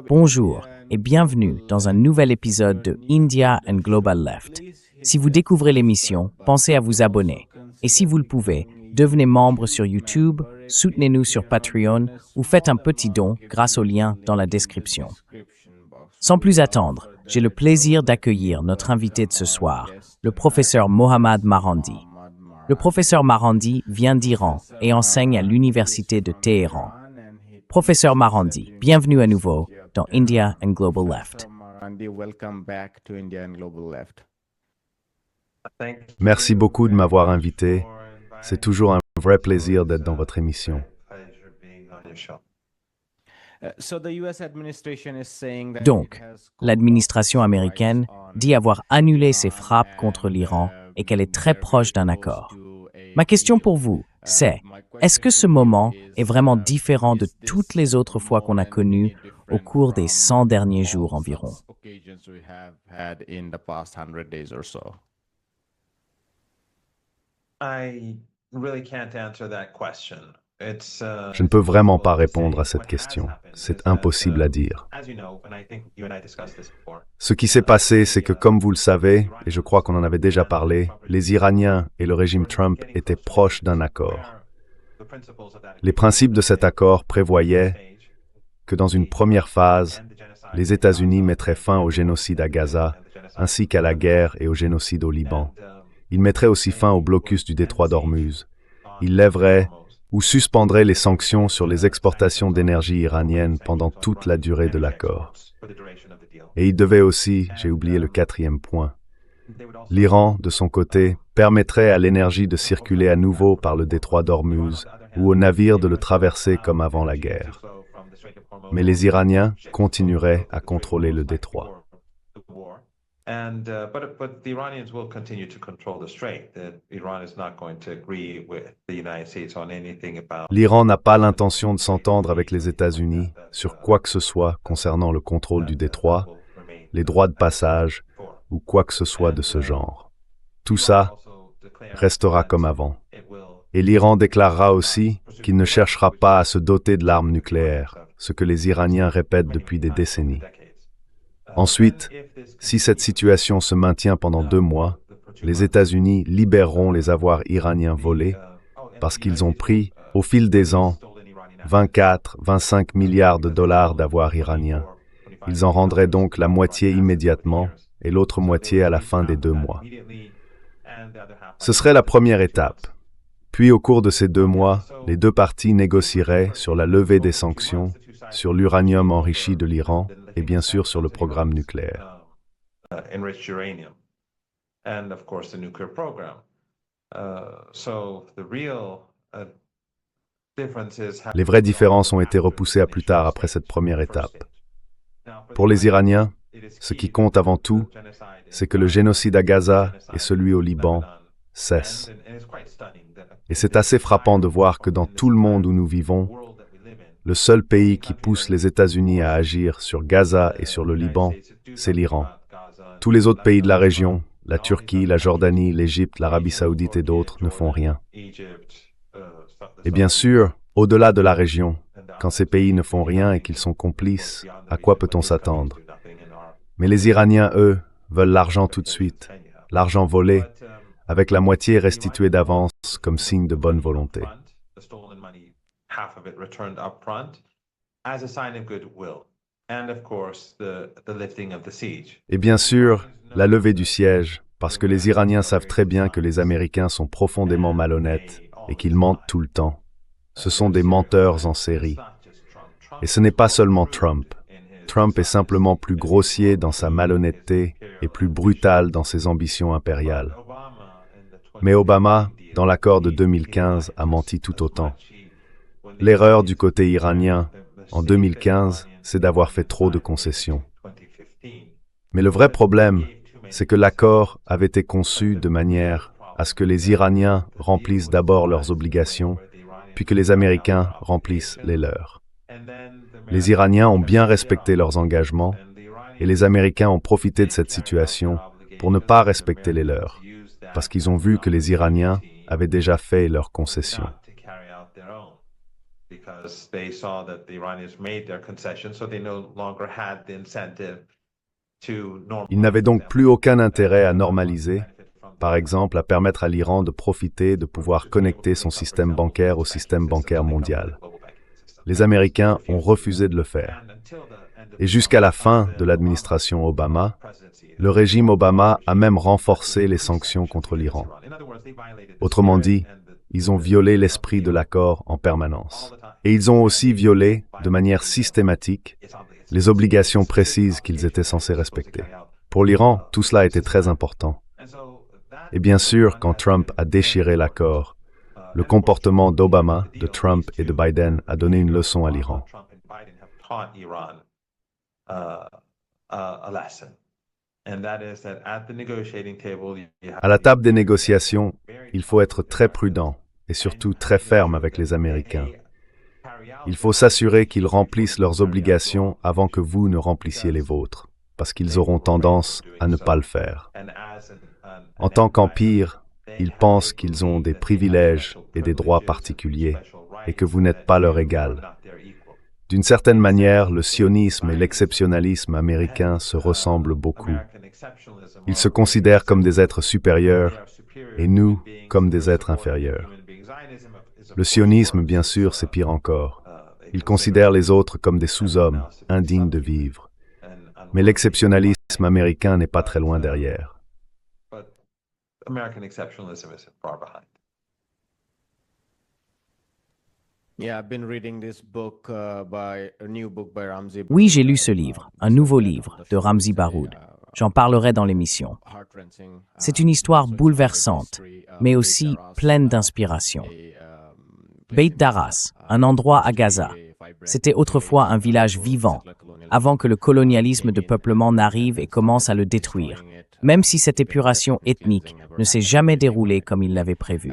Bonjour et bienvenue dans un nouvel épisode de India and Global Left. Si vous découvrez l'émission, pensez à vous abonner. Et si vous le pouvez, devenez membre sur YouTube, soutenez-nous sur Patreon ou faites un petit don grâce au lien dans la description. Sans plus attendre, j'ai le plaisir d'accueillir notre invité de ce soir, le professeur Mohammad Marandi. Le professeur Marandi vient d'Iran et enseigne à l'université de Téhéran. Professeur Marandi, bienvenue à nouveau dans India and Global Left. Merci beaucoup de m'avoir invité. C'est toujours un vrai plaisir d'être dans votre émission. Donc, l'administration américaine dit avoir annulé ses frappes contre l'Iran et qu'elle est très proche d'un accord. Ma question pour vous, c'est, est-ce que ce moment est vraiment différent de toutes les autres fois qu'on a connues au cours des 100 derniers jours environ? Je ne peux vraiment pas répondre à cette question. C'est impossible à dire. Ce qui s'est passé, c'est que, comme vous le savez, et je crois qu'on en avait déjà parlé, les Iraniens et le régime Trump étaient proches d'un accord. Les principes de cet accord prévoyaient que dans une première phase, les États-Unis mettraient fin au génocide à Gaza, ainsi qu'à la guerre et au génocide au Liban. Ils mettraient aussi fin au blocus du détroit d'Ormuz. Ils lèveraient ou suspendraient les sanctions sur les exportations d'énergie iranienne pendant toute la durée de l'accord. Et ils devaient aussi, j'ai oublié le quatrième point, l'Iran, de son côté, permettrait à l'énergie de circuler à nouveau par le détroit d'Ormuz ou aux navires de le traverser comme avant la guerre. Mais les Iraniens continueraient à contrôler le détroit. But the Iranians will continue to control the strait. Iran is not going to agree with the United States on anything about. L'Iran n'a pas l'intention de s'entendre avec les États-Unis sur quoi que ce soit concernant le contrôle du détroit, les droits de passage ou quoi que ce soit de ce genre. Tout ça restera comme avant. Et l'Iran déclarera aussi qu'il ne cherchera pas à se doter de l'arme nucléaire, ce que les Iraniens répètent depuis des décennies. Ensuite, si cette situation se maintient pendant 2 mois, les États-Unis libéreront les avoirs iraniens volés parce qu'ils ont pris, au fil des ans, 24-25 milliards de dollars d'avoirs iraniens. Ils en rendraient donc la moitié immédiatement et l'autre moitié à la fin des 2 mois. Ce serait la première étape. Puis, au cours de ces 2 mois, les 2 parties négocieraient sur la levée des sanctions, sur l'uranium enrichi de l'Iran et bien sûr sur le programme nucléaire. Les vraies différences ont été repoussées à plus tard après cette première étape. Pour les Iraniens, ce qui compte avant tout, c'est que le génocide à Gaza et celui au Liban cessent. Et c'est assez frappant de voir que dans tout le monde où nous vivons, le seul pays qui pousse les États-Unis à agir sur Gaza et sur le Liban, c'est l'Iran. Tous les autres pays de la région, la Turquie, la Jordanie, l'Égypte, l'Arabie saoudite et d'autres, ne font rien. Et bien sûr, au-delà de la région, quand ces pays ne font rien et qu'ils sont complices, à quoi peut-on s'attendre? Mais les Iraniens, eux, veulent l'argent tout de suite, l'argent volé, avec la moitié restituée d'avance comme signe de bonne volonté. Half of it returned up front as a sign of goodwill. And of course, the lifting of the siege. Et bien sûr, la levée du siège, parce que les Iraniens savent très bien que les Américains sont profondément malhonnêtes et qu'ils mentent tout le temps. Ce sont des menteurs en série. Et ce n'est pas seulement Trump. Trump est simplement plus grossier dans sa malhonnêteté et plus brutal dans ses ambitions impériales. Mais Obama, dans l'accord de 2015, a menti tout autant. L'erreur du côté iranien, en 2015, c'est d'avoir fait trop de concessions. Mais le vrai problème, c'est que l'accord avait été conçu de manière à ce que les Iraniens remplissent d'abord leurs obligations, puis que les Américains remplissent les leurs. Les Iraniens ont bien respecté leurs engagements, et les Américains ont profité de cette situation pour ne pas respecter les leurs, parce qu'ils ont vu que les Iraniens avaient déjà fait leurs concessions. they saw that the Iranians made their concessions, so they no longer had the incentive to normalize. Ils n'avaient donc plus aucun intérêt à normaliser, par exemple à permettre à l'Iran de profiter de pouvoir connecter son système bancaire au système bancaire mondial. Les Américains ont refusé de le faire. Et jusqu'à la fin de l'administration Obama, le régime Obama a même renforcé les sanctions contre l'Iran. Autrement dit, ils ont violé l'esprit de l'accord en permanence. Et ils ont aussi violé, de manière systématique, les obligations précises qu'ils étaient censés respecter. Pour l'Iran, tout cela était très important. Et bien sûr, quand Trump a déchiré l'accord, le comportement d'Obama, de Trump et de Biden a donné une leçon à l'Iran. À la table des négociations, il faut être très prudent et surtout très ferme avec les Américains. Il faut s'assurer qu'ils remplissent leurs obligations avant que vous ne remplissiez les vôtres, parce qu'ils auront tendance à ne pas le faire. En tant qu'empire, ils pensent qu'ils ont des privilèges et des droits particuliers et que vous n'êtes pas leur égal. D'une certaine manière, le sionisme et l'exceptionnalisme américain se ressemblent beaucoup. Ils se considèrent comme des êtres supérieurs et nous comme des êtres inférieurs. Le sionisme, bien sûr, c'est pire encore. Il considère les autres comme des sous-hommes, indignes de vivre. Mais l'exceptionnalisme américain n'est pas très loin derrière. American exceptionalism is far behind. Oui, j'ai lu ce livre, un nouveau livre de Ramzy Baroud. J'en parlerai dans l'émission. C'est une histoire bouleversante, mais aussi pleine d'inspiration. Beit Daras, un endroit à Gaza, c'était autrefois un village vivant, avant que le colonialisme de peuplement n'arrive et commence à le détruire, même si cette épuration ethnique ne s'est jamais déroulée comme il l'avait prévu.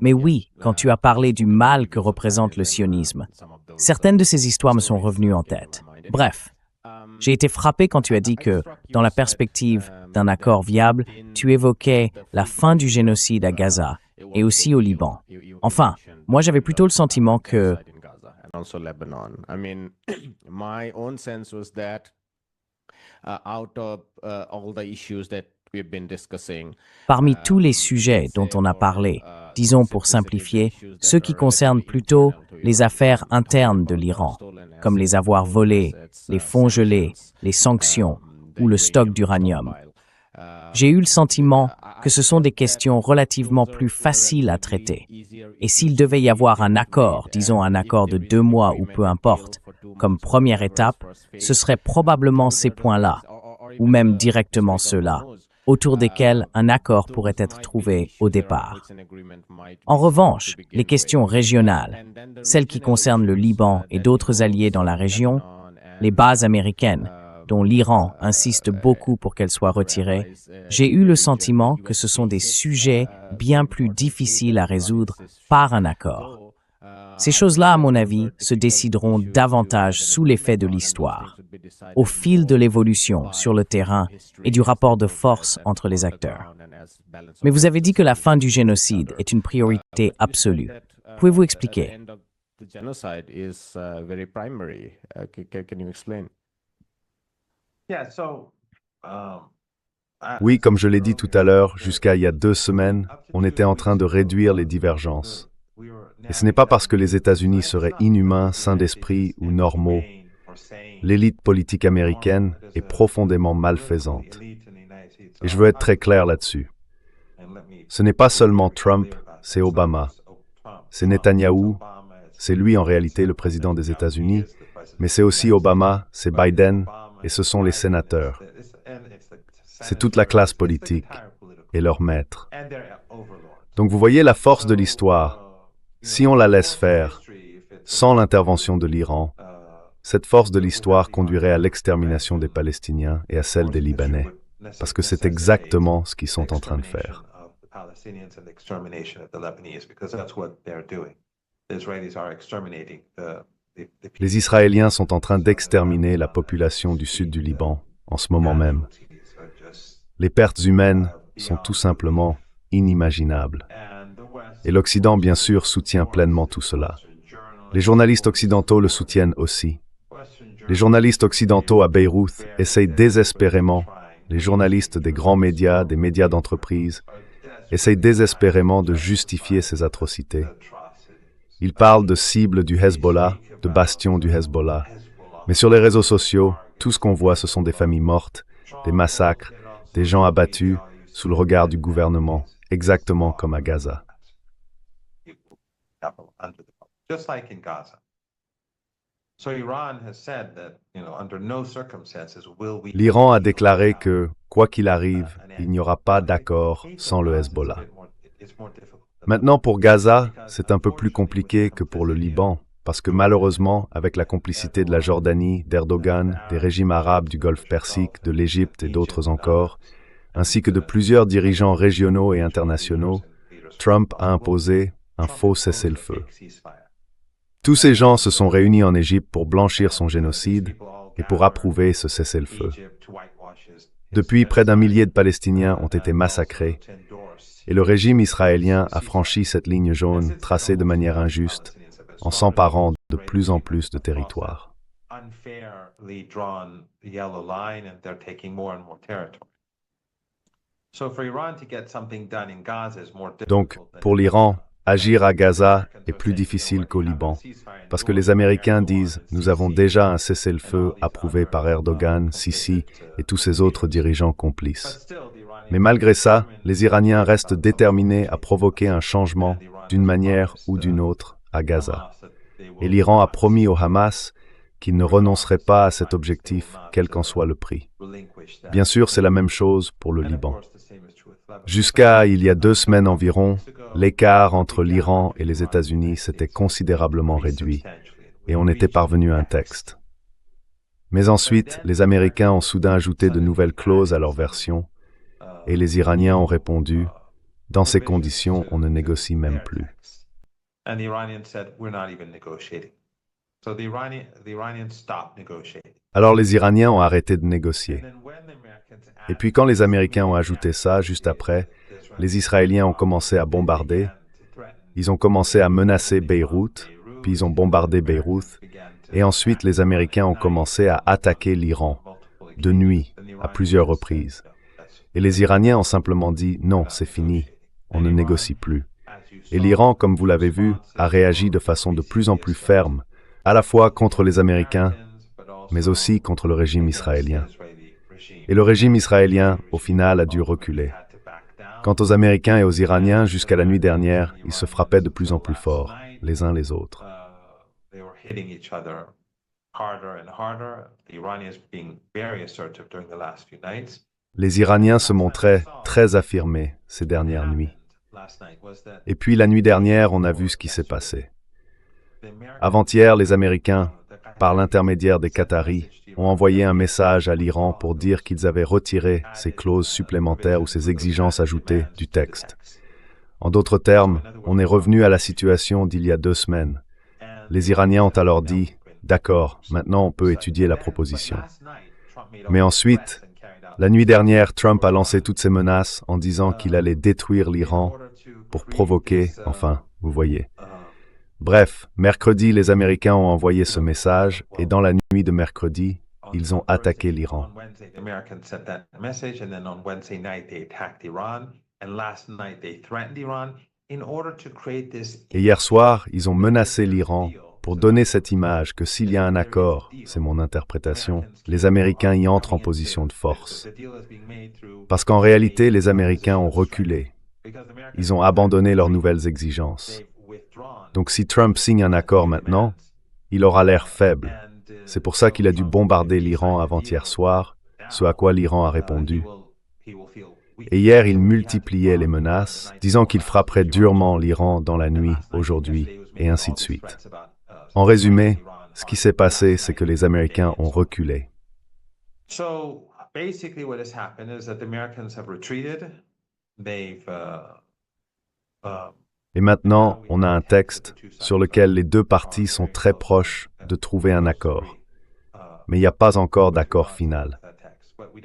Mais oui, quand tu as parlé du mal que représente le sionisme, certaines de ces histoires me sont revenues en tête. Bref, j'ai été frappé quand tu as dit que, dans la perspective d'un accord viable, tu évoquais la fin du génocide à Gaza et aussi au Liban. Enfin, moi j'avais plutôt le sentiment que parmi tous les sujets dont on a parlé, disons pour simplifier, ceux qui concernent plutôt les affaires internes de l'Iran, comme les avoirs volés, les fonds gelés, les sanctions ou le stock d'uranium. J'ai eu le sentiment que ce sont des questions relativement plus faciles à traiter. Et s'il devait y avoir un accord, disons un accord de 2 mois ou peu importe, comme première étape, ce serait probablement ces points-là, ou même directement ceux-là, autour desquels un accord pourrait être trouvé au départ. En revanche, les questions régionales, celles qui concernent le Liban et d'autres alliés dans la région, les bases américaines, dont l'Iran insiste beaucoup pour qu'elles soient retirées, j'ai eu le sentiment que ce sont des sujets bien plus difficiles à résoudre par un accord. Ces choses-là, à mon avis, se décideront davantage sous l'effet de l'histoire, au fil de l'évolution sur le terrain et du rapport de force entre les acteurs. Mais vous avez dit que la fin du génocide est une priorité absolue. Pouvez-vous expliquer? Oui, comme je l'ai dit tout à l'heure, jusqu'à il y a 2 semaines, on était en train de réduire les divergences. Et ce n'est pas parce que les États-Unis seraient inhumains, sains d'esprit ou normaux. L'élite politique américaine est profondément malfaisante. Et je veux être très clair là-dessus. Ce n'est pas seulement Trump, c'est Obama. C'est Netanyahou, c'est lui en réalité le président des États-Unis, mais c'est aussi Obama, c'est Biden, et ce sont les sénateurs. C'est toute la classe politique et leurs maîtres. Donc vous voyez la force de l'histoire. Si on la laisse faire, sans l'intervention de l'Iran, cette force de l'histoire conduirait à l'extermination des Palestiniens et à celle des Libanais, parce que c'est exactement ce qu'ils sont en train de faire. Les Israéliens sont en train d'exterminer la population du sud du Liban en ce moment même. Les pertes humaines sont tout simplement inimaginables. Et l'Occident, bien sûr, soutient pleinement tout cela. Les journalistes occidentaux le soutiennent aussi. Les journalistes occidentaux à Beyrouth essayent désespérément, les journalistes des grands médias, des médias d'entreprise, essayent désespérément de justifier ces atrocités. Ils parlent de cibles du Hezbollah, de bastions du Hezbollah. Mais sur les réseaux sociaux, tout ce qu'on voit, ce sont des familles mortes, des massacres, des gens abattus sous le regard du gouvernement, exactement comme à Gaza. L'Iran a déclaré que, quoi qu'il arrive, il n'y aura pas d'accord sans le Hezbollah. Maintenant, pour Gaza, c'est un peu plus compliqué que pour le Liban, parce que malheureusement, avec la complicité de la Jordanie, d'Erdogan, des régimes arabes du Golfe Persique, de l'Égypte et d'autres encore, ainsi que de plusieurs dirigeants régionaux et internationaux, Trump a imposé un faux cessez-le-feu. Tous ces gens se sont réunis en Égypte pour blanchir son génocide et pour approuver ce cessez-le-feu. Depuis, près d'1 millier de Palestiniens ont été massacrés et le régime israélien a franchi cette ligne jaune tracée de manière injuste en s'emparant de plus en plus de territoires. Donc, pour l'Iran, agir à Gaza est plus difficile qu'au Liban, parce que les Américains disent « Nous avons déjà un cessez-le-feu approuvé par Erdogan, Sisi et tous ces autres dirigeants complices. » Mais malgré ça, les Iraniens restent déterminés à provoquer un changement d'une manière ou d'une autre à Gaza. Et l'Iran a promis au Hamas qu'il ne renoncerait pas à cet objectif, quel qu'en soit le prix. Bien sûr, c'est la même chose pour le Liban. Jusqu'à il y a 2 semaines environ, l'écart entre l'Iran et les États-Unis s'était considérablement réduit et on était parvenu à un texte. Mais ensuite, les Américains ont soudain ajouté de nouvelles clauses à leur version et les Iraniens ont répondu « Dans ces conditions, on ne négocie même plus. » Alors les Iraniens ont arrêté de négocier. Et puis quand les Américains ont ajouté ça, juste après, les Israéliens ont commencé à bombarder, ils ont commencé à menacer Beyrouth, puis ils ont bombardé Beyrouth, et ensuite les Américains ont commencé à attaquer l'Iran, de nuit, à plusieurs reprises. Et les Iraniens ont simplement dit « Non, c'est fini, on ne négocie plus ». Et l'Iran, comme vous l'avez vu, a réagi de façon de plus en plus ferme, à la fois contre les Américains, mais aussi contre le régime israélien. Et le régime israélien, au final, a dû reculer. Quant aux Américains et aux Iraniens, jusqu'à la nuit dernière, ils se frappaient de plus en plus fort, les uns les autres. Les Iraniens se montraient très affirmés ces dernières nuits. Et puis la nuit dernière, on a vu ce qui s'est passé. Avant-hier, les Américains, par l'intermédiaire des Qataris, ont envoyé un message à l'Iran pour dire qu'ils avaient retiré ces clauses supplémentaires ou ces exigences ajoutées du texte. En d'autres termes, on est revenu à la situation d'il y a 2 semaines. Les Iraniens ont alors dit « D'accord, maintenant on peut étudier la proposition ». Mais ensuite, la nuit dernière, Trump a lancé toutes ces menaces en disant qu'il allait détruire l'Iran pour provoquer, enfin, vous voyez. Bref, mercredi, les Américains ont envoyé ce message et dans la nuit de mercredi, ils ont attaqué l'Iran. Et hier soir, ils ont menacé l'Iran pour donner cette image que s'il y a un accord, c'est mon interprétation, les Américains y entrent en position de force. Parce qu'en réalité, les Américains ont reculé. Ils ont abandonné leurs nouvelles exigences. Donc si Trump signe un accord maintenant, il aura l'air faible. C'est pour ça qu'il a dû bombarder l'Iran avant-hier soir, ce à quoi l'Iran a répondu. Et hier, il multipliait les menaces, disant qu'il frapperait durement l'Iran dans la nuit, aujourd'hui, et ainsi de suite. En résumé, ce qui s'est passé, c'est que les Américains ont reculé. Et maintenant, on a un texte sur lequel les 2 parties sont très proches de trouver un accord. Mais il n'y a pas encore d'accord final.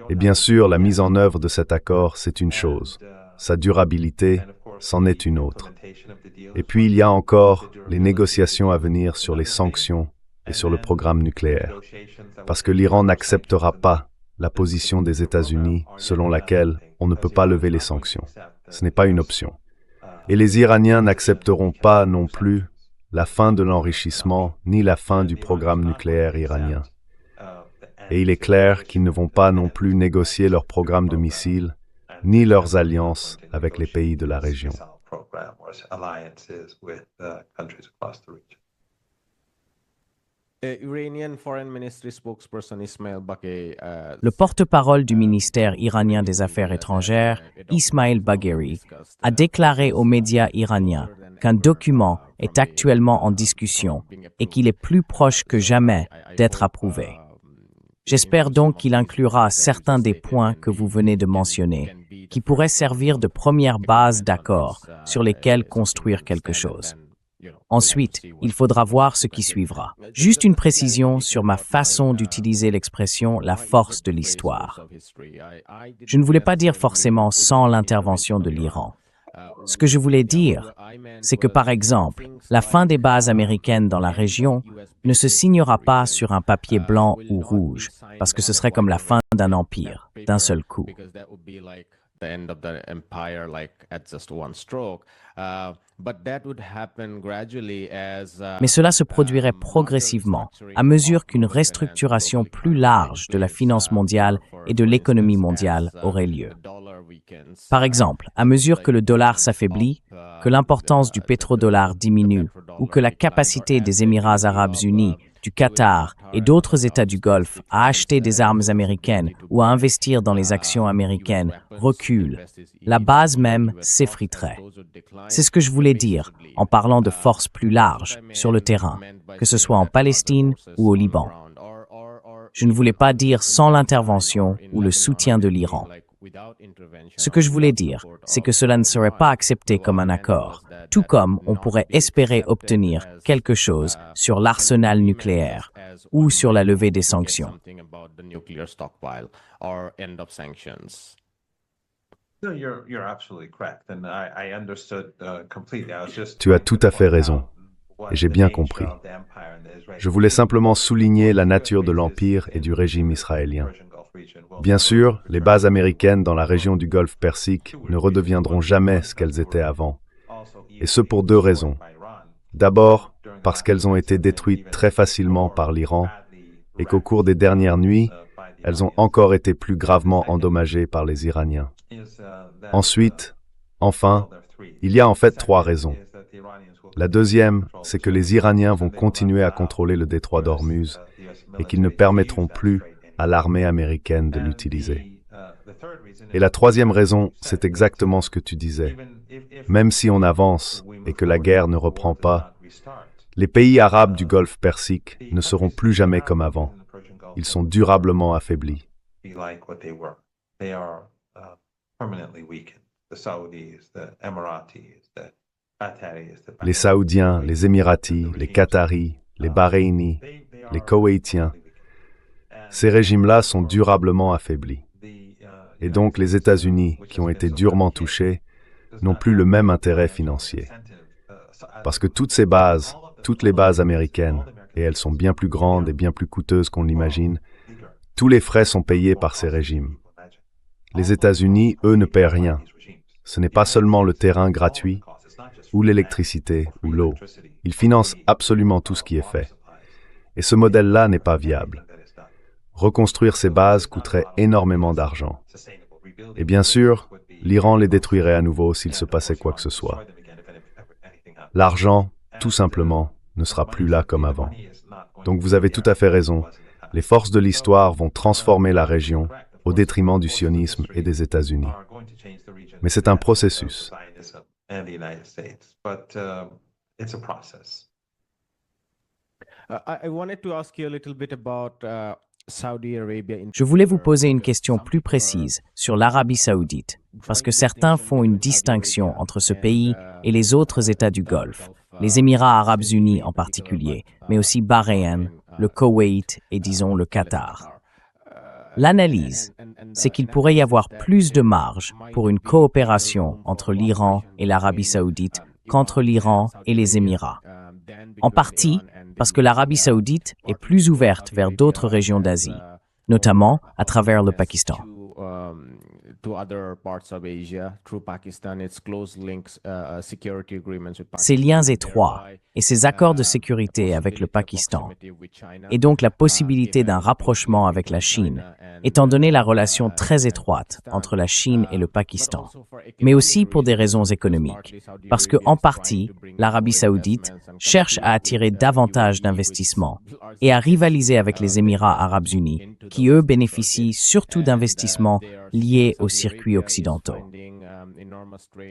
Et bien sûr, la mise en œuvre de cet accord, c'est une chose. Sa durabilité, c'en est une autre. Et puis il y a encore les négociations à venir sur les sanctions et sur le programme nucléaire, parce que l'Iran n'acceptera pas la position des États-Unis selon laquelle on ne peut pas lever les sanctions. Ce n'est pas une option. Et les Iraniens n'accepteront pas non plus la fin de l'enrichissement ni la fin du programme nucléaire iranien. Et il est clair qu'ils ne vont pas non plus négocier leur programme de missiles ni leurs alliances avec les pays de la région. Le porte-parole du ministère iranien des Affaires étrangères, Ismail Bagheri, a déclaré aux médias iraniens qu'un document est actuellement en discussion et qu'il est plus proche que jamais d'être approuvé. J'espère donc qu'il inclura certains des points que vous venez de mentionner, qui pourraient servir de première base d'accord sur lesquels construire quelque chose. Ensuite, il faudra voir ce qui suivra. Juste une précision sur ma façon d'utiliser l'expression « la force de l'histoire ». Je ne voulais pas dire forcément sans l'intervention de l'Iran. Ce que je voulais dire, c'est que par exemple, la fin des bases américaines dans la région ne se signera pas sur un papier blanc ou rouge, parce que ce serait comme la fin d'un empire, d'un seul coup. Mais cela se produirait progressivement, à mesure qu'une restructuration plus large de la finance mondiale et de l'économie mondiale aurait lieu. Par exemple, à mesure que le dollar s'affaiblit, que l'importance du pétrodollar diminue, ou que la capacité des Émirats arabes unis, du Qatar et d'autres États du Golfe à acheter des armes américaines ou à investir dans les actions américaines recule, la base même s'effriterait. C'est ce que je voulais dire en parlant de forces plus larges sur le terrain, que ce soit en Palestine ou au Liban. Je ne voulais pas dire sans l'intervention ou le soutien de l'Iran. Ce que je voulais dire, c'est que cela ne serait pas accepté comme un accord, tout comme on pourrait espérer obtenir quelque chose sur l'arsenal nucléaire ou sur la levée des sanctions. Tu as tout à fait raison, et j'ai bien compris. Je voulais simplement souligner la nature de l'empire et du régime israélien. Bien sûr, les bases américaines dans la région du Golfe Persique ne redeviendront jamais ce qu'elles étaient avant, et ce pour deux raisons. D'abord, parce qu'elles ont été détruites très facilement par l'Iran, et qu'au cours des dernières nuits, elles ont encore été plus gravement endommagées par les Iraniens. Ensuite, enfin, il y a en fait trois raisons. La deuxième, c'est que les Iraniens vont continuer à contrôler le détroit d'Ormuz et qu'ils ne permettront plus à l'armée américaine de l'utiliser. Et la troisième raison, c'est exactement ce que tu disais. Même si on avance et que la guerre ne reprend pas, les pays arabes du Golfe Persique ne seront plus jamais comme avant. Ils sont durablement affaiblis. Les Saoudiens, les Émiratis, les Qataris, les Bahreïnis, les Koweïtiens, ces régimes-là sont durablement affaiblis. Et donc les États-Unis, qui ont été durement touchés, n'ont plus le même intérêt financier. Parce que toutes ces bases, toutes les bases américaines, et elles sont bien plus grandes et bien plus coûteuses qu'on l'imagine, tous les frais sont payés par ces régimes. Les États-Unis, eux, ne paient rien. Ce n'est pas seulement le terrain gratuit, ou l'électricité, ou l'eau. Ils financent absolument tout ce qui est fait. Et ce modèle-là n'est pas viable. Reconstruire ces bases coûterait énormément d'argent. Et bien sûr, l'Iran les détruirait à nouveau s'il se passait quoi que ce soit. L'argent, tout simplement, ne sera plus là comme avant. Donc vous avez tout à fait raison. Les forces de l'histoire vont transformer la région au détriment du sionisme et des États-Unis. Mais c'est un processus. Je voulais vous poser une question plus précise sur l'Arabie saoudite, parce que certains font une distinction entre ce pays et les autres États du Golfe, les Émirats arabes unis en particulier, mais aussi Bahreïn, le Koweït et disons le Qatar. L'analyse, c'est qu'il pourrait y avoir plus de marge pour une coopération entre l'Iran et l'Arabie saoudite qu'entre l'Iran et les Émirats. En partie parce que l'Arabie saoudite est plus ouverte vers d'autres régions d'Asie, notamment à travers le Pakistan. Ces liens étroits et ces accords de sécurité avec le Pakistan, et donc la possibilité d'un rapprochement avec la Chine, étant donné la relation très étroite entre la Chine et le Pakistan, mais aussi pour des raisons économiques, parce que, en partie, l'Arabie saoudite cherche à attirer davantage d'investissements et à rivaliser avec les Émirats arabes unis, qui eux bénéficient surtout d'investissements liés aux circuits occidentaux.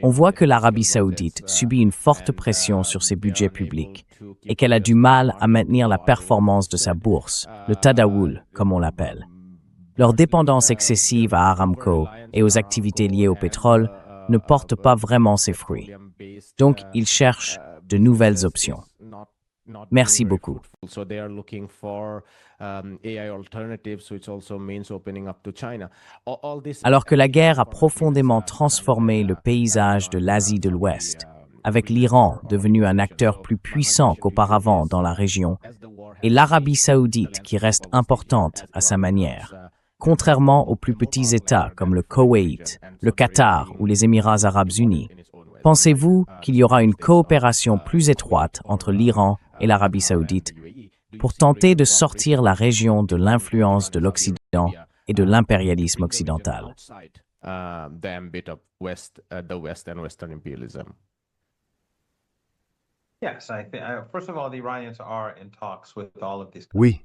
On voit que l'Arabie saoudite subit une forte pression sur ses budgets publics et qu'elle a du mal à maintenir la performance de sa bourse, le Tadawul, comme on l'appelle. Leur dépendance excessive à Aramco et aux activités liées au pétrole ne porte pas vraiment ses fruits. Donc, ils cherchent de nouvelles options. Merci beaucoup. Alors que la guerre a profondément transformé le paysage de l'Asie de l'Ouest, avec l'Iran devenu un acteur plus puissant qu'auparavant dans la région, et l'Arabie saoudite qui reste importante à sa manière, contrairement aux plus petits États comme le Koweït, le Qatar ou les Émirats arabes unis, pensez-vous qu'il y aura une coopération plus étroite entre l'Iran et l'Arabie saoudite pour tenter de sortir la région de l'influence de l'Occident et de l'impérialisme occidental? Oui.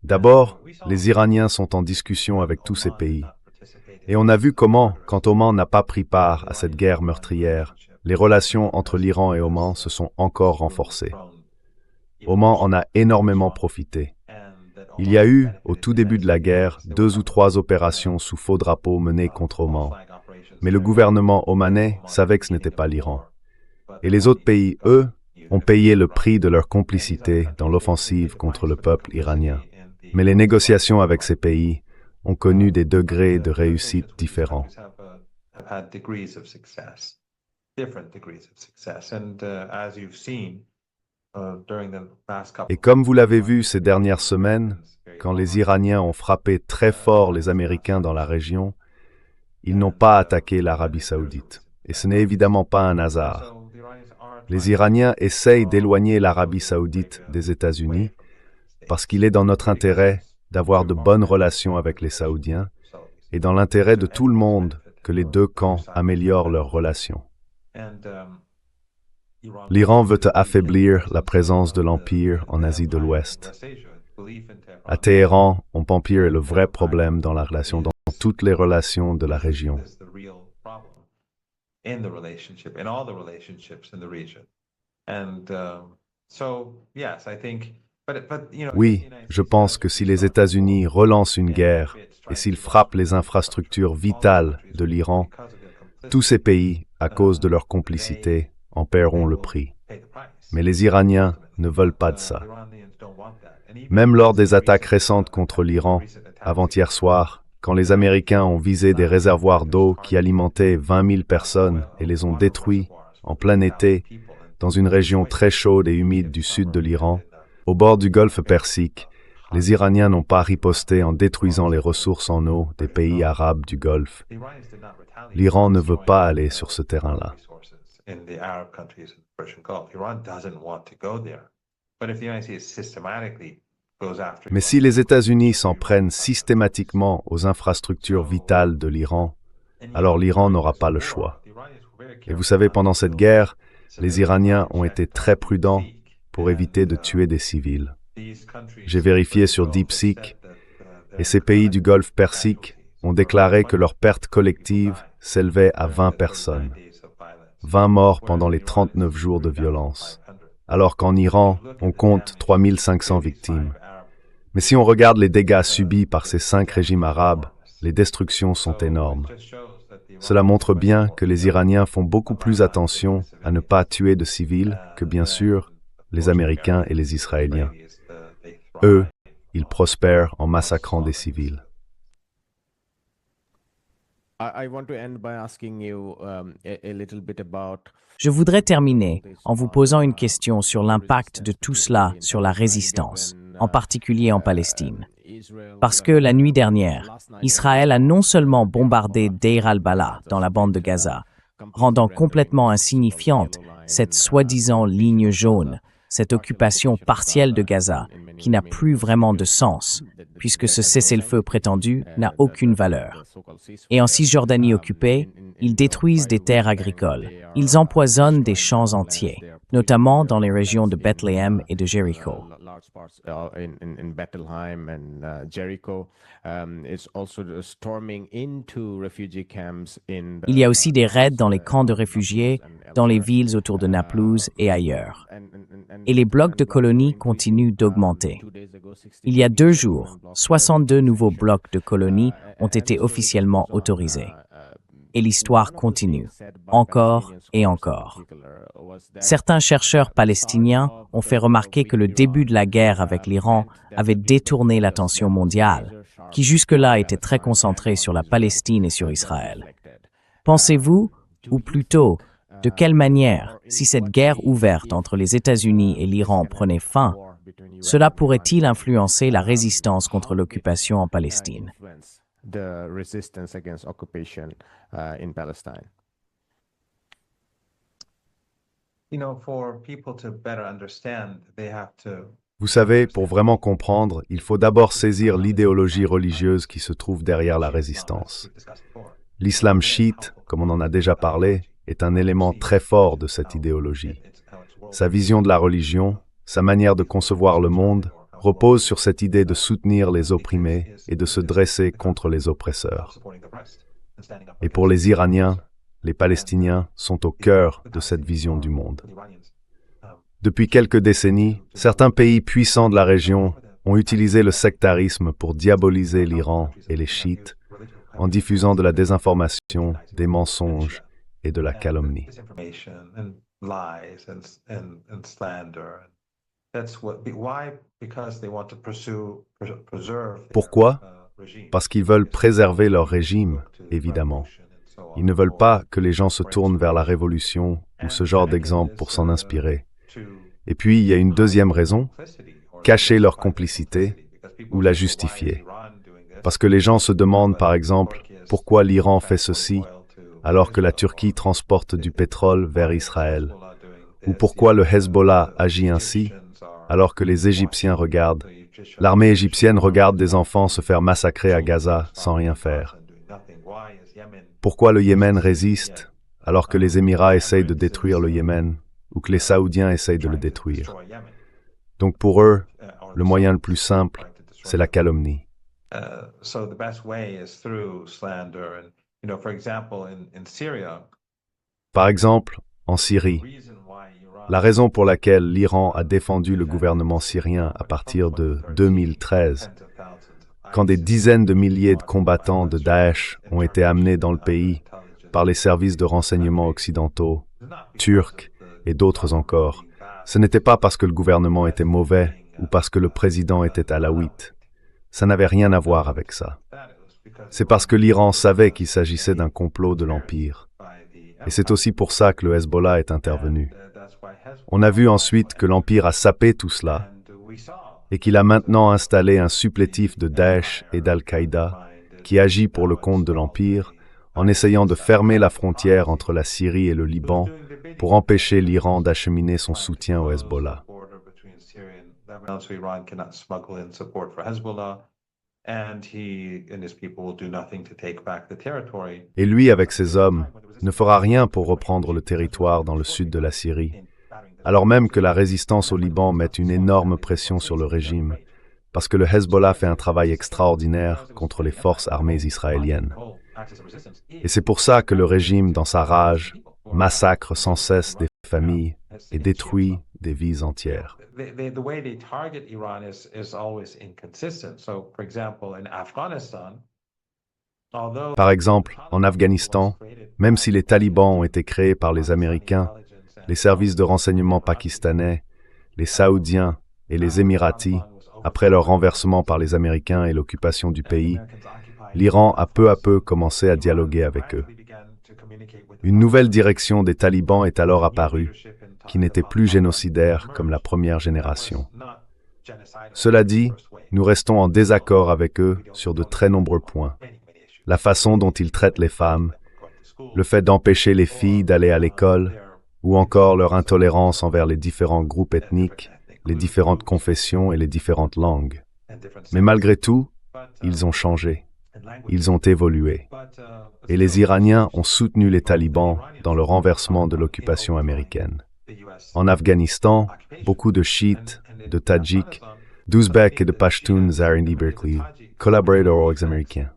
D'abord, les Iraniens sont en discussion avec tous ces pays. Et on a vu comment, quand Oman n'a pas pris part à cette guerre meurtrière, les relations entre l'Iran et Oman se sont encore renforcées. Oman en a énormément profité. Il y a eu, au tout début de la guerre, 2 ou 3 opérations sous faux drapeau menées contre Oman. Mais le gouvernement omanais savait que ce n'était pas l'Iran. Et les autres pays, eux, ont payé le prix de leur complicité dans l'offensive contre le peuple iranien. Mais les négociations avec ces pays ont connu des degrés de réussite différents. Et comme vous l'avez vu ces dernières semaines, quand les Iraniens ont frappé très fort les Américains dans la région, ils n'ont pas attaqué l'Arabie saoudite. Et ce n'est évidemment pas un hasard. Les Iraniens essayent d'éloigner l'Arabie saoudite des États-Unis parce qu'il est dans notre intérêt d'avoir de bonnes relations avec les Saoudiens et dans l'intérêt de tout le monde que les deux camps améliorent leurs relations. L'Iran veut affaiblir la présence de l'Empire en Asie de l'Ouest. À Téhéran, Empire est le vrai problème dans la relation, dans toutes les relations de la région. Oui, je pense que si les États-Unis relancent une guerre et s'ils frappent les infrastructures vitales de l'Iran, tous ces pays, à cause de leur complicité, en paieront le prix. Mais les Iraniens ne veulent pas de ça. Même lors des attaques récentes contre l'Iran, avant-hier soir, quand les Américains ont visé des réservoirs d'eau qui alimentaient 20 000 personnes et les ont détruits en plein été, dans une région très chaude et humide du sud de l'Iran, au bord du golfe Persique, les Iraniens n'ont pas riposté en détruisant les ressources en eau des pays arabes du Golfe. L'Iran ne veut pas aller sur ce terrain-là. Mais si les États-Unis s'en prennent systématiquement aux infrastructures vitales de l'Iran, alors l'Iran n'aura pas le choix. Et vous savez, pendant cette guerre, les Iraniens ont été très prudents pour éviter de tuer des civils. J'ai vérifié sur DeepSeek, et ces pays du Golfe Persique ont déclaré que leur perte collective s'élevait à 20 personnes. 20 morts pendant les 39 jours de violence, alors qu'en Iran, on compte 3500 victimes. Mais si on regarde les dégâts subis par ces 5 régimes arabes, les destructions sont énormes. Cela montre bien que les Iraniens font beaucoup plus attention à ne pas tuer de civils que, bien sûr, les Américains et les Israéliens. Eux, ils prospèrent en massacrant des civils. Je voudrais terminer en vous posant une question sur l'impact de tout cela sur la résistance, en particulier en Palestine. Parce que la nuit dernière, Israël a non seulement bombardé Deir al-Balah dans la bande de Gaza, rendant complètement insignifiante cette soi-disant ligne jaune, cette occupation partielle de Gaza, qui n'a plus vraiment de sens, puisque ce cessez-le-feu prétendu n'a aucune valeur. Et en Cisjordanie occupée, ils détruisent des terres agricoles. Ils empoisonnent des champs entiers, notamment dans les régions de Bethléem et de Jéricho. Il y a aussi des raids dans les camps de réfugiés, dans les villes autour de Naplouse et ailleurs. Et les blocs de colonies continuent d'augmenter. Il y a 2 jours, 62 nouveaux blocs de colonies ont été officiellement autorisés. Et l'histoire continue, encore et encore. Certains chercheurs palestiniens ont fait remarquer que le début de la guerre avec l'Iran avait détourné l'attention mondiale, qui jusque-là était très concentrée sur la Palestine et sur Israël. Pensez-vous, ou plutôt, de quelle manière, si cette guerre ouverte entre les États-Unis et l'Iran prenait fin, cela pourrait-il influencer la résistance contre l'occupation en Palestine? Vous savez, pour vraiment comprendre, il faut d'abord saisir l'idéologie religieuse qui se trouve derrière la résistance. L'islam chiite, comme on en a déjà parlé, est un élément très fort de cette idéologie. Sa vision de la religion, sa manière de concevoir le monde, repose sur cette idée de soutenir les opprimés et de se dresser contre les oppresseurs. Et pour les Iraniens, les Palestiniens sont au cœur de cette vision du monde. Depuis quelques décennies, certains pays puissants de la région ont utilisé le sectarisme pour diaboliser l'Iran et les chiites en diffusant de la désinformation, des mensonges et de la calomnie. Pourquoi? Parce qu'ils veulent préserver leur régime, évidemment. Ils ne veulent pas que les gens se tournent vers la révolution ou ce genre d'exemple pour s'en inspirer. Et puis, il y a une deuxième raison, cacher leur complicité ou la justifier. Parce que les gens se demandent, par exemple, pourquoi l'Iran fait ceci alors que la Turquie transporte du pétrole vers Israël, ou pourquoi le Hezbollah agit ainsi alors que les Égyptiens regardent. L'armée égyptienne regarde des enfants se faire massacrer à Gaza sans rien faire. Pourquoi le Yémen résiste alors que les Émirats essayent de détruire le Yémen ou que les Saoudiens essayent de le détruire? Donc pour eux, le moyen le plus simple, c'est la calomnie. Par exemple, en Syrie, la raison pour laquelle l'Iran a défendu le gouvernement syrien à partir de 2013, quand des dizaines de milliers de combattants de Daesh ont été amenés dans le pays par les services de renseignement occidentaux, turcs et d'autres encore, ce n'était pas parce que le gouvernement était mauvais ou parce que le président était alaouite. Ça n'avait rien à voir avec ça. C'est parce que l'Iran savait qu'il s'agissait d'un complot de l'Empire. Et c'est aussi pour ça que le Hezbollah est intervenu. On a vu ensuite que l'Empire a sapé tout cela et qu'il a maintenant installé un supplétif de Daesh et d'Al-Qaïda qui agit pour le compte de l'Empire en essayant de fermer la frontière entre la Syrie et le Liban pour empêcher l'Iran d'acheminer son soutien au Hezbollah. Et lui, avec ses hommes, ne fera rien pour reprendre le territoire dans le sud de la Syrie, alors même que la résistance au Liban met une énorme pression sur le régime, parce que le Hezbollah fait un travail extraordinaire contre les forces armées israéliennes. Et c'est pour ça que le régime, dans sa rage, massacre sans cesse des familles et détruit des vies entières. The way they target Iran is always inconsistent. So, for example, in Afghanistan, Par exemple, en Afghanistan, même si les talibans ont été créés par les Américains, les services de renseignement pakistanais, les Saoudiens et les Émiratis, après leur renversement par les Américains et l'occupation du pays, l'Iran a peu à peu commencé à dialoguer avec eux. Une nouvelle direction des talibans est alors apparue, qui n'était plus génocidaire comme la première génération. Cela dit, nous restons en désaccord avec eux sur de très nombreux points. La façon dont ils traitent les femmes, le fait d'empêcher les filles d'aller à l'école, ou encore leur intolérance envers les différents groupes ethniques, les différentes confessions et les différentes langues. Mais malgré tout, ils ont changé, ils ont évolué. Et les Iraniens ont soutenu les talibans dans le renversement de l'occupation américaine. En Afghanistan, beaucoup de chiites, de tadjiks, d'ouzbeks et de pashtuns Zarini Berkeley collaboraient aux Américains.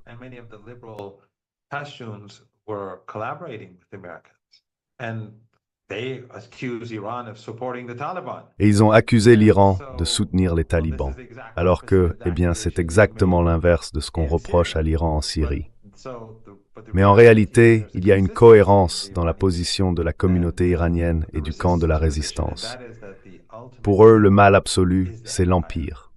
Et ils ont accusé l'Iran de soutenir les talibans, alors que, c'est exactement l'inverse de ce qu'on reproche à l'Iran en Syrie. Mais en réalité, il y a une cohérence dans la position de la communauté iranienne et du camp de la résistance. Pour eux, le mal absolu, c'est l'empire.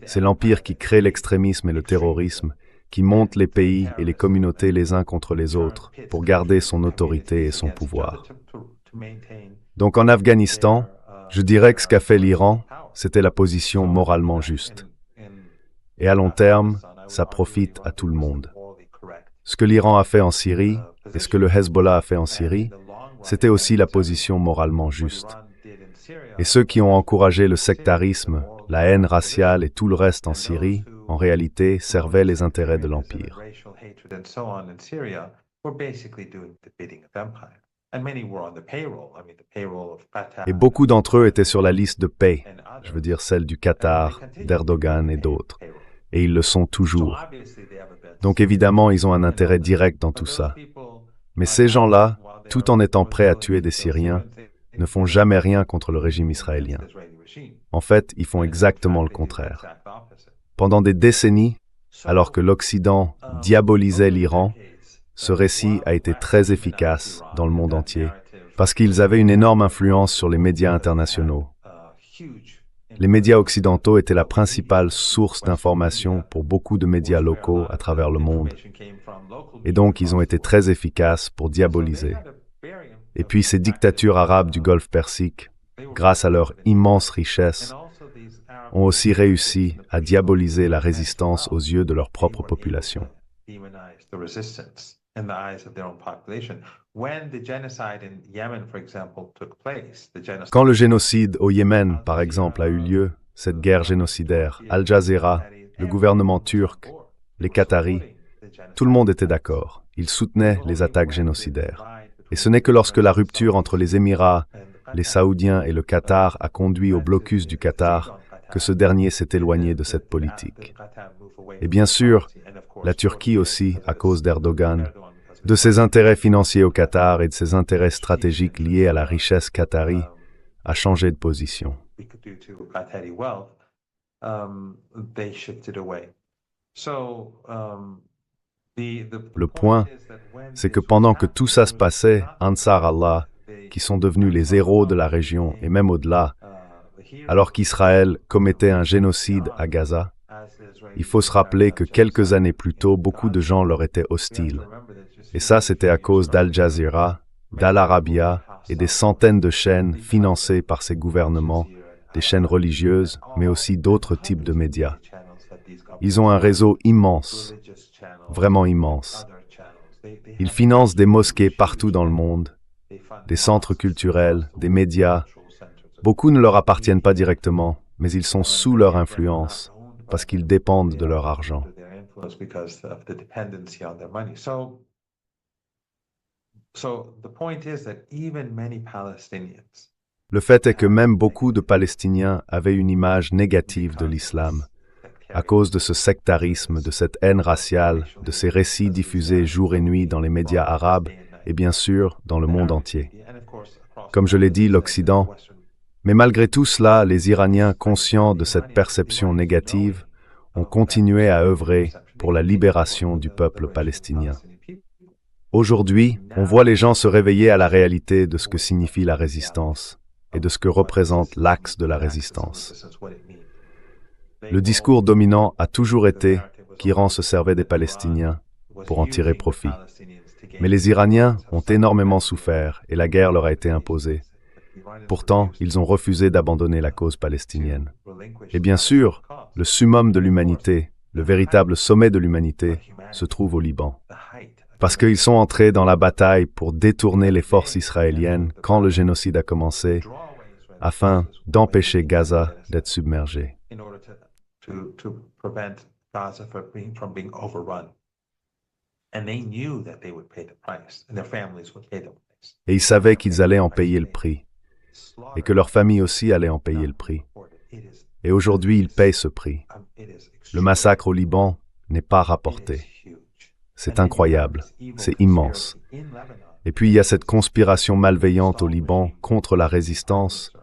C'est l'empire qui crée l'extrémisme et le terrorisme, qui monte les pays et les communautés les uns contre les autres pour garder son autorité et son pouvoir. Donc en Afghanistan, je dirais que ce qu'a fait l'Iran, c'était la position moralement juste. Et à long terme, ça profite à tout le monde. Ce que l'Iran a fait en Syrie, et ce que le Hezbollah a fait en Syrie, c'était aussi la position moralement juste. Et ceux qui ont encouragé le sectarisme, la haine raciale et tout le reste en Syrie, en réalité, servaient les intérêts de l'Empire. Et beaucoup d'entre eux étaient sur la liste de paix, je veux dire celle du Qatar, d'Erdogan et d'autres. Et ils le sont toujours. Donc évidemment, ils ont un intérêt direct dans tout ça. Mais ces gens-là, tout en étant prêts à tuer des Syriens, ne font jamais rien contre le régime israélien. En fait, ils font exactement le contraire. Pendant des décennies, alors que l'Occident diabolisait l'Iran, ce récit a été très efficace dans le monde entier, parce qu'ils avaient une énorme influence sur les médias internationaux. Les médias occidentaux étaient la principale source d'information pour beaucoup de médias locaux à travers le monde. Et donc, ils ont été très efficaces pour diaboliser. Et puis, ces dictatures arabes du Golfe Persique, grâce à leur immense richesse, ont aussi réussi à diaboliser la résistance aux yeux de leur propre population. Quand le génocide au Yémen, par exemple, a eu lieu, cette guerre génocidaire, Al Jazeera, le gouvernement turc, les Qataris, tout le monde était d'accord. Ils soutenaient les attaques génocidaires. Et ce n'est que lorsque la rupture entre les Émirats, les Saoudiens et le Qatar a conduit au blocus du Qatar que ce dernier s'est éloigné de cette politique. Et bien sûr, la Turquie aussi, à cause d'Erdogan, de ses intérêts financiers au Qatar et de ses intérêts stratégiques liés à la richesse qatari, a changé de position. Le point, c'est que pendant que tout ça se passait, Ansar Allah, qui sont devenus les héros de la région et même au-delà, alors qu'Israël commettait un génocide à Gaza, il faut se rappeler que quelques années plus tôt, beaucoup de gens leur étaient hostiles. Et ça, c'était à cause d'Al Jazeera, d'Al Arabiya et des centaines de chaînes financées par ces gouvernements, des chaînes religieuses, mais aussi d'autres types de médias. Ils ont un réseau immense, vraiment immense. Ils financent des mosquées partout dans le monde, des centres culturels, des médias. Beaucoup ne leur appartiennent pas directement, mais ils sont sous leur influence, parce qu'ils dépendent de leur argent. Le fait est que même beaucoup de Palestiniens avaient une image négative de l'islam, à cause de ce sectarisme, de cette haine raciale, de ces récits diffusés jour et nuit dans les médias arabes et bien sûr dans le monde entier. Comme je l'ai dit, l'Occident. Mais malgré tout cela, les Iraniens, conscients de cette perception négative, ont continué à œuvrer pour la libération du peuple palestinien. Aujourd'hui, on voit les gens se réveiller à la réalité de ce que signifie la résistance et de ce que représente l'axe de la résistance. Le discours dominant a toujours été qu'Iran se servait des Palestiniens pour en tirer profit. Mais les Iraniens ont énormément souffert et la guerre leur a été imposée. Pourtant, ils ont refusé d'abandonner la cause palestinienne. Et bien sûr, le summum de l'humanité, le véritable sommet de l'humanité, se trouve au Liban. Parce qu'ils sont entrés dans la bataille pour détourner les forces israéliennes quand le génocide a commencé, afin d'empêcher Gaza d'être submergé. Et ils savaient qu'ils allaient en payer le prix, et que leur famille aussi allait en payer le prix. Et aujourd'hui, ils payent ce prix. Le massacre au Liban n'est pas rapporté. C'est incroyable, c'est immense. Et puis il y a cette conspiration malveillante au Liban contre la résistance,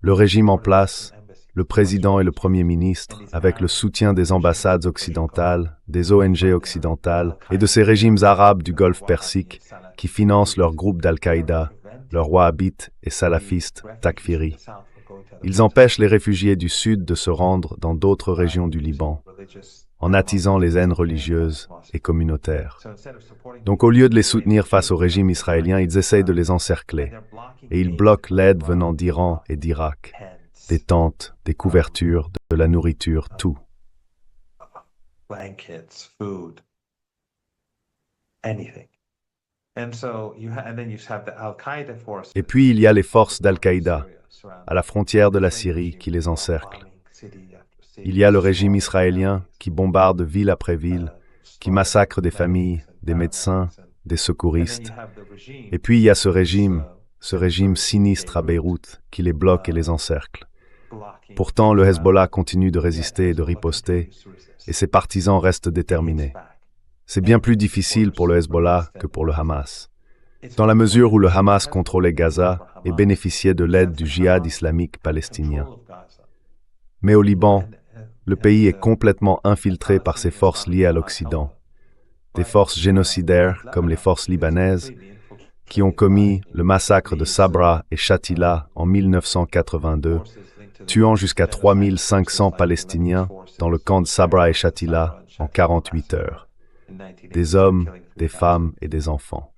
le régime en place, le président et le premier ministre, avec le soutien des ambassades occidentales, des ONG occidentales et de ces régimes arabes du Golfe Persique qui financent leurs groupes d'Al-Qaïda, leurs wahhabites et salafistes takfiri. Ils empêchent les réfugiés du Sud de se rendre dans d'autres régions du Liban, en attisant les haines religieuses et communautaires. Donc au lieu de les soutenir face au régime israélien, ils essayent de les encercler, et ils bloquent l'aide venant d'Iran et d'Irak, des tentes, des couvertures, de la nourriture, tout. Et puis il y a les forces d'Al-Qaïda, à la frontière de la Syrie, qui les encerclent. Il y a le régime israélien qui bombarde ville après ville, qui massacre des familles, des médecins, des secouristes. Et puis il y a ce régime sinistre à Beyrouth, qui les bloque et les encercle. Pourtant, le Hezbollah continue de résister et de riposter, et ses partisans restent déterminés. C'est bien plus difficile pour le Hezbollah que pour le Hamas, dans la mesure où le Hamas contrôlait Gaza et bénéficiait de l'aide du djihad islamique palestinien. Mais au Liban, le pays est complètement infiltré par ces forces liées à l'Occident, des forces génocidaires comme les forces libanaises, qui ont commis le massacre de Sabra et Shatila en 1982, tuant jusqu'à 3500 Palestiniens dans le camp de Sabra et Shatila en 48 heures. Des hommes, des femmes et des enfants.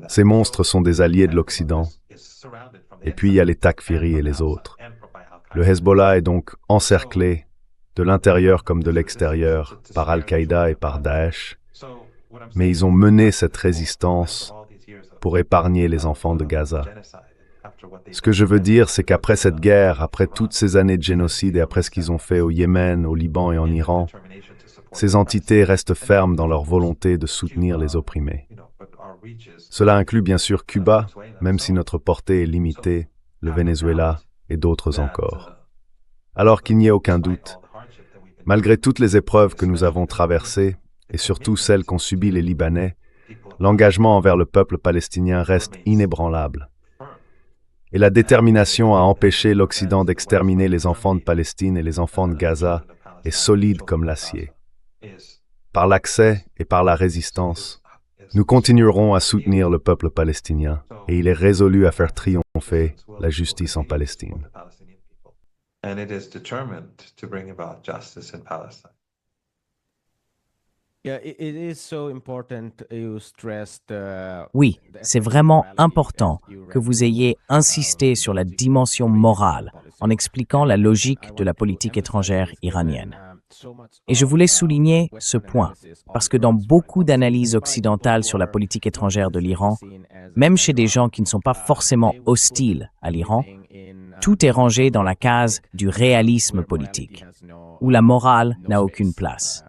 Ces monstres sont des alliés de l'Occident. Et puis il y a les Takfiris et les autres. Le Hezbollah est donc encerclé, de l'intérieur comme de l'extérieur, par Al-Qaïda et par Daesh. Mais ils ont mené cette résistance pour épargner les enfants de Gaza. Ce que je veux dire, c'est qu'après cette guerre, après toutes ces années de génocide et après ce qu'ils ont fait au Yémen, au Liban et en Iran, ces entités restent fermes dans leur volonté de soutenir les opprimés. Cela inclut bien sûr Cuba, même si notre portée est limitée, le Venezuela et d'autres encore. Alors qu'il n'y ait aucun doute, malgré toutes les épreuves que nous avons traversées, et surtout celles qu'ont subies les Libanais, l'engagement envers le peuple palestinien reste inébranlable. Et la détermination à empêcher l'Occident d'exterminer les enfants de Palestine et les enfants de Gaza est solide comme l'acier. Par l'accès et par la résistance, nous continuerons à soutenir le peuple palestinien et il est résolu à faire triompher la justice en Palestine. Oui, c'est vraiment important que vous ayez insisté sur la dimension morale en expliquant la logique de la politique étrangère iranienne. Et je voulais souligner ce point, parce que dans beaucoup d'analyses occidentales sur la politique étrangère de l'Iran, même chez des gens qui ne sont pas forcément hostiles à l'Iran, tout est rangé dans la case du réalisme politique, où la morale n'a aucune place.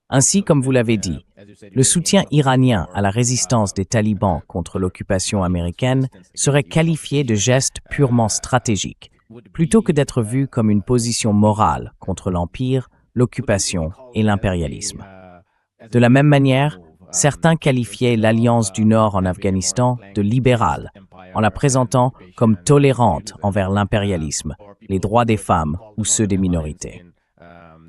Ainsi, comme vous l'avez dit, le soutien iranien à la résistance des talibans contre l'occupation américaine serait qualifié de geste purement stratégique, plutôt que d'être vu comme une position morale contre l'Empire, l'occupation et l'impérialisme. De la même manière, certains qualifiaient l'Alliance du Nord en Afghanistan de libérale, en la présentant comme tolérante envers l'impérialisme, les droits des femmes ou ceux des minorités.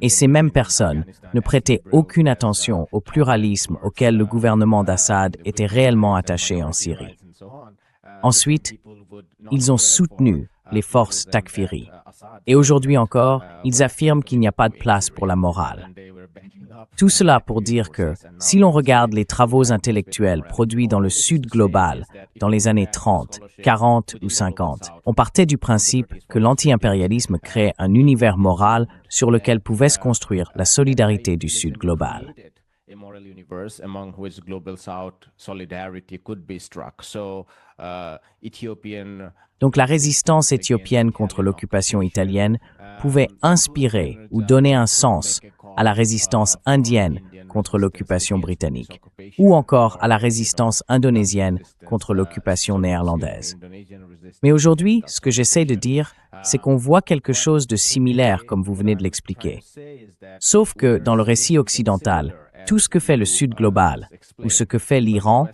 Et ces mêmes personnes ne prêtaient aucune attention au pluralisme auquel le gouvernement d'Assad était réellement attaché en Syrie. Ensuite, ils ont soutenu les forces Takfiri. Et aujourd'hui encore, ils affirment qu'il n'y a pas de place pour la morale. Tout cela pour dire que, si l'on regarde les travaux intellectuels produits dans le Sud global dans les années 30, 40 ou 50, on partait du principe que l'anti-impérialisme crée un univers moral sur lequel pouvait se construire la solidarité du Sud global. Donc la résistance éthiopienne contre l'occupation italienne pouvait inspirer ou donner un sens à la résistance indienne contre l'occupation britannique, ou encore à la résistance indonésienne contre l'occupation néerlandaise. Mais aujourd'hui, ce que j'essaie de dire, c'est qu'on voit quelque chose de similaire comme vous venez de l'expliquer. Sauf que dans le récit occidental, tout ce que fait le Sud global ou ce que fait l'Iran,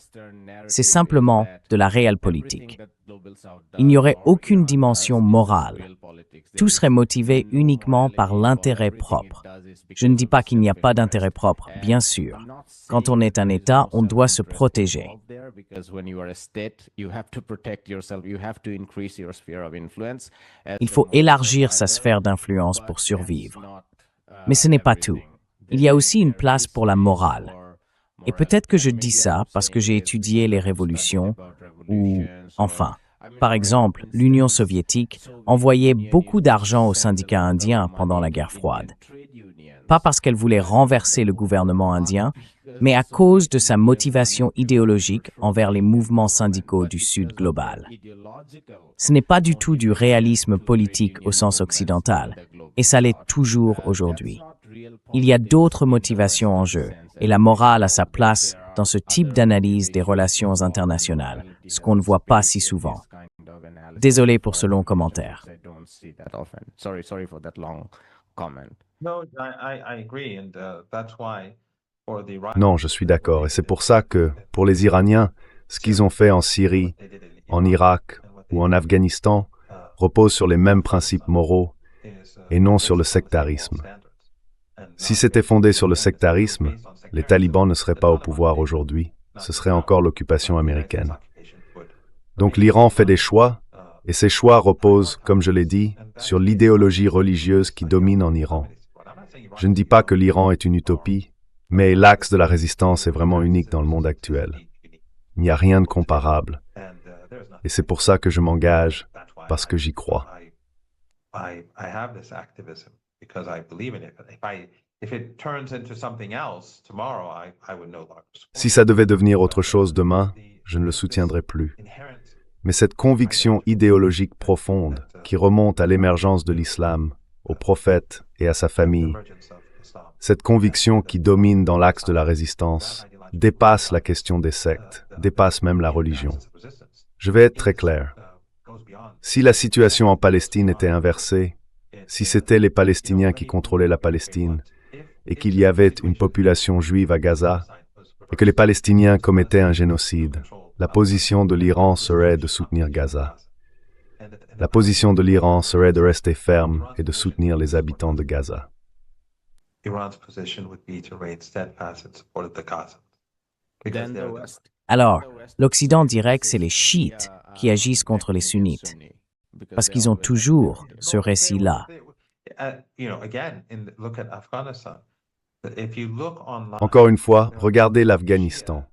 c'est simplement de la réelle politique. Il n'y aurait aucune dimension morale. Tout serait motivé uniquement par l'intérêt propre. Je ne dis pas qu'il n'y a pas d'intérêt propre, bien sûr. Quand on est un État, on doit se protéger. Il faut élargir sa sphère d'influence pour survivre. Mais ce n'est pas tout. Il y a aussi une place pour la morale. Et peut-être que je dis ça parce que j'ai étudié les révolutions, ou enfin, par exemple, l'Union soviétique envoyait beaucoup d'argent aux syndicats indiens pendant la guerre froide. Pas parce qu'elle voulait renverser le gouvernement indien, mais à cause de sa motivation idéologique envers les mouvements syndicaux du Sud global. Ce n'est pas du tout du réalisme politique au sens occidental, et ça l'est toujours aujourd'hui. Il y a d'autres motivations en jeu, et la morale a sa place dans ce type d'analyse des relations internationales, ce qu'on ne voit pas si souvent. Désolé pour ce long commentaire. Non, je suis d'accord. Et c'est pour ça que, pour les Iraniens, ce qu'ils ont fait en Syrie, en Irak ou en Afghanistan repose sur les mêmes principes moraux et non sur le sectarisme. Si c'était fondé sur le sectarisme, les talibans ne seraient pas au pouvoir aujourd'hui. Ce serait encore l'occupation américaine. Donc l'Iran fait des choix, et ces choix reposent, comme je l'ai dit, sur l'idéologie religieuse qui domine en Iran. Je ne dis pas que l'Iran est une utopie, mais l'axe de la résistance est vraiment unique dans le monde actuel. Il n'y a rien de comparable. Et c'est pour ça que je m'engage, parce que j'y crois. Si ça devait devenir autre chose demain, je ne le soutiendrai plus. Mais cette conviction idéologique profonde qui remonte à l'émergence de l'islam, au prophète et à sa famille, cette conviction qui domine dans l'axe de la résistance, dépasse la question des sectes, dépasse même la religion. Je vais être très clair. Si la situation en Palestine était inversée, si c'était les Palestiniens qui contrôlaient la Palestine, et qu'il y avait une population juive à Gaza, et que les Palestiniens commettaient un génocide, la position de l'Iran serait de soutenir Gaza. La position de l'Iran serait de rester ferme et de soutenir les habitants de Gaza. Alors, l'Occident dirait que c'est les chiites qui agissent contre les sunnites, parce qu'ils ont toujours ce récit-là. Encore une fois, regardez l'Afghanistan.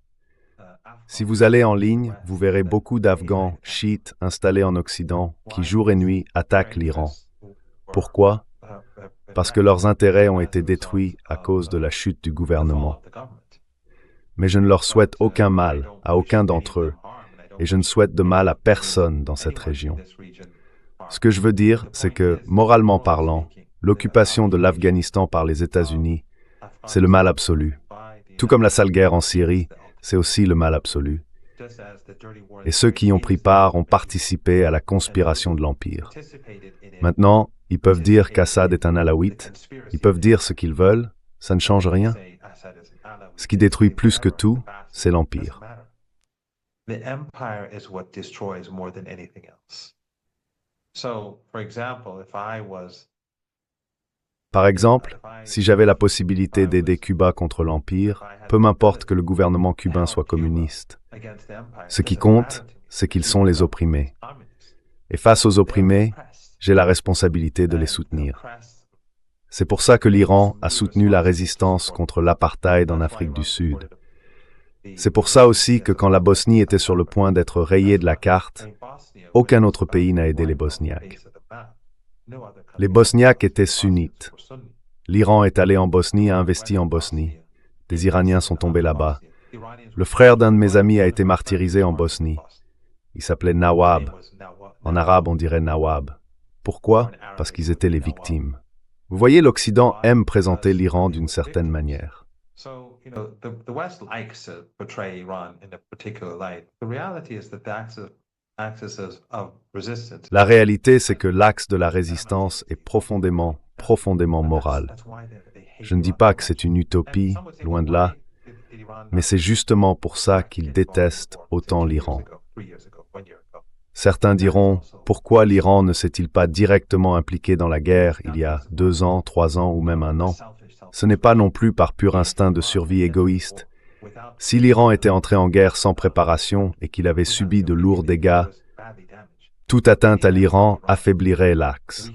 Si vous allez en ligne, vous verrez beaucoup d'Afghans chiites installés en Occident qui jour et nuit attaquent l'Iran. Pourquoi? Parce que leurs intérêts ont été détruits à cause de la chute du gouvernement. Mais je ne leur souhaite aucun mal, à aucun d'entre eux, et je ne souhaite de mal à personne dans cette région. Ce que je veux dire, c'est que, moralement parlant, l'occupation de l'Afghanistan par les États-Unis, c'est le mal absolu. Tout comme la sale guerre en Syrie, c'est aussi le mal absolu. Et ceux qui y ont pris part ont participé à la conspiration de l'Empire. Maintenant, ils peuvent dire qu'Assad est un alawite, ils peuvent dire ce qu'ils veulent, ça ne change rien. Ce qui détruit plus que tout, c'est l'Empire. Par exemple, si j'avais la possibilité d'aider Cuba contre l'Empire, peu m'importe que le gouvernement cubain soit communiste. Ce qui compte, c'est qu'ils sont les opprimés. Et face aux opprimés, j'ai la responsabilité de les soutenir. C'est pour ça que l'Iran a soutenu la résistance contre l'apartheid en Afrique du Sud. C'est pour ça aussi que quand la Bosnie était sur le point d'être rayée de la carte, aucun autre pays n'a aidé les Bosniaques. Les Bosniaques étaient sunnites. L'Iran est allé en Bosnie et a investi en Bosnie. Des Iraniens sont tombés là-bas. Le frère d'un de mes amis a été martyrisé en Bosnie. Il s'appelait Nawab. En arabe, on dirait Nawab. Pourquoi? Parce qu'ils étaient les victimes. Vous voyez, l'Occident aime présenter l'Iran d'une certaine manière. The West likes to portray Iran in a particular light. The reality is that the axis of resistance. La réalité, c'est que l'axe de la résistance est profondément moral. Je ne dis pas que c'est une utopie, loin de là, mais c'est justement pour ça qu'ils détestent autant l'Iran. Certains diront, pourquoi l'Iran ne s'est-il pas directement impliqué dans la guerre il y a 2 ans, 3 ans ou même 1 an? Ce n'est pas non plus par pur instinct de survie égoïste. Si l'Iran était entré en guerre sans préparation et qu'il avait subi de lourds dégâts, toute atteinte à l'Iran affaiblirait l'axe.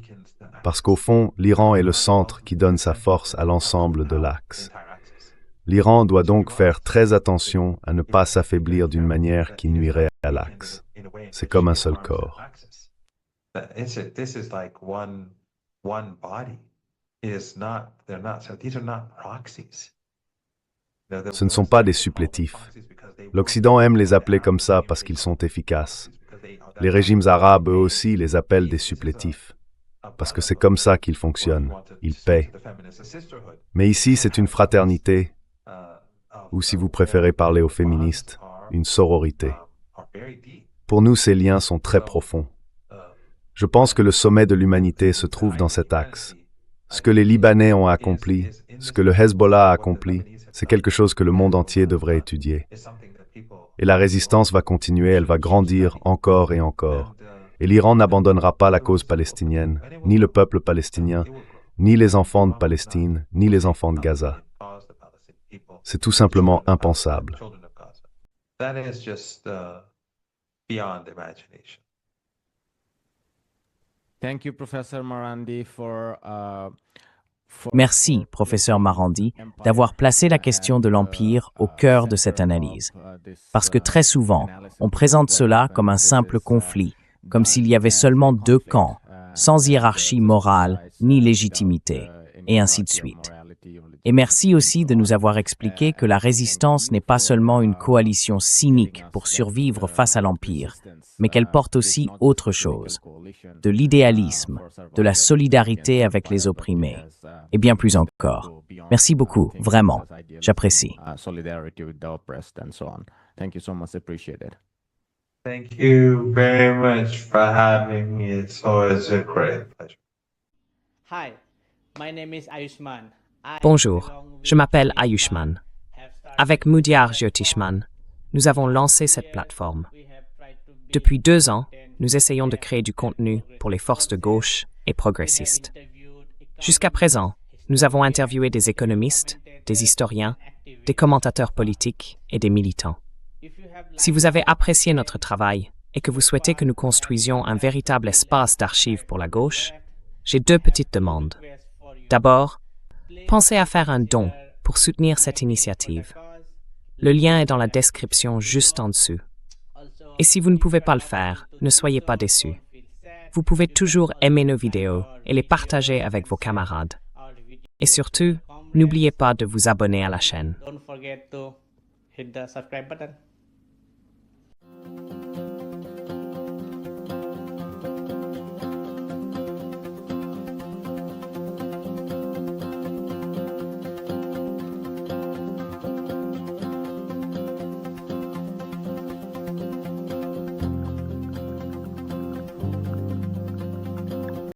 Parce qu'au fond, l'Iran est le centre qui donne sa force à l'ensemble de l'axe. L'Iran doit donc faire très attention à ne pas s'affaiblir d'une manière qui nuirait à l'axe. C'est comme un seul corps. Ce ne sont pas des supplétifs. L'Occident aime les appeler comme ça parce qu'ils sont efficaces. Les régimes arabes, eux aussi, les appellent des supplétifs. Parce que c'est comme ça qu'ils fonctionnent. Ils paient. Mais ici, c'est une fraternité, ou si vous préférez parler aux féministes, une sororité. Pour nous, ces liens sont très profonds. Je pense que le sommet de l'humanité se trouve dans cet axe. Ce que les Libanais ont accompli, ce que le Hezbollah a accompli, c'est quelque chose que le monde entier devrait étudier. Et la résistance va continuer, elle va grandir encore et encore. Et l'Iran n'abandonnera pas la cause palestinienne, ni le peuple palestinien, ni les enfants de Palestine, ni les enfants de Gaza. C'est tout simplement impensable. Beyond imagination. Thank you, Professor Marandi, Merci, professeur Marandi, d'avoir placé la question de l'Empire au cœur de cette analyse. Parce que très souvent, on présente cela comme un simple conflit, comme s'il y avait seulement 2 camps, sans hiérarchie morale ni légitimité, et ainsi de suite. Et merci aussi de nous avoir expliqué que la résistance n'est pas seulement une coalition cynique pour survivre face à l'Empire, mais qu'elle porte aussi autre chose, de l'idéalisme, de la solidarité avec les opprimés, et bien plus encore. Merci beaucoup, vraiment, j'apprécie. Thank you very much for having me. It's always a great pleasure. Hi, my name is Ayushman. Bonjour, je m'appelle Ayushman. Avec Mudyar Jyotishman, nous avons lancé cette plateforme. Depuis 2 ans, nous essayons de créer du contenu pour les forces de gauche et progressistes. Jusqu'à présent, nous avons interviewé des économistes, des historiens, des commentateurs politiques et des militants. Si vous avez apprécié notre travail et que vous souhaitez que nous construisions un véritable espace d'archives pour la gauche, j'ai 2 petites demandes. D'abord, pensez à faire un don pour soutenir cette initiative. Le lien est dans la description juste en dessous. Et si vous ne pouvez pas le faire, ne soyez pas déçus. Vous pouvez toujours aimer nos vidéos et les partager avec vos camarades. Et surtout, n'oubliez pas de vous abonner à la chaîne. Don't forget to hit the subscribe button.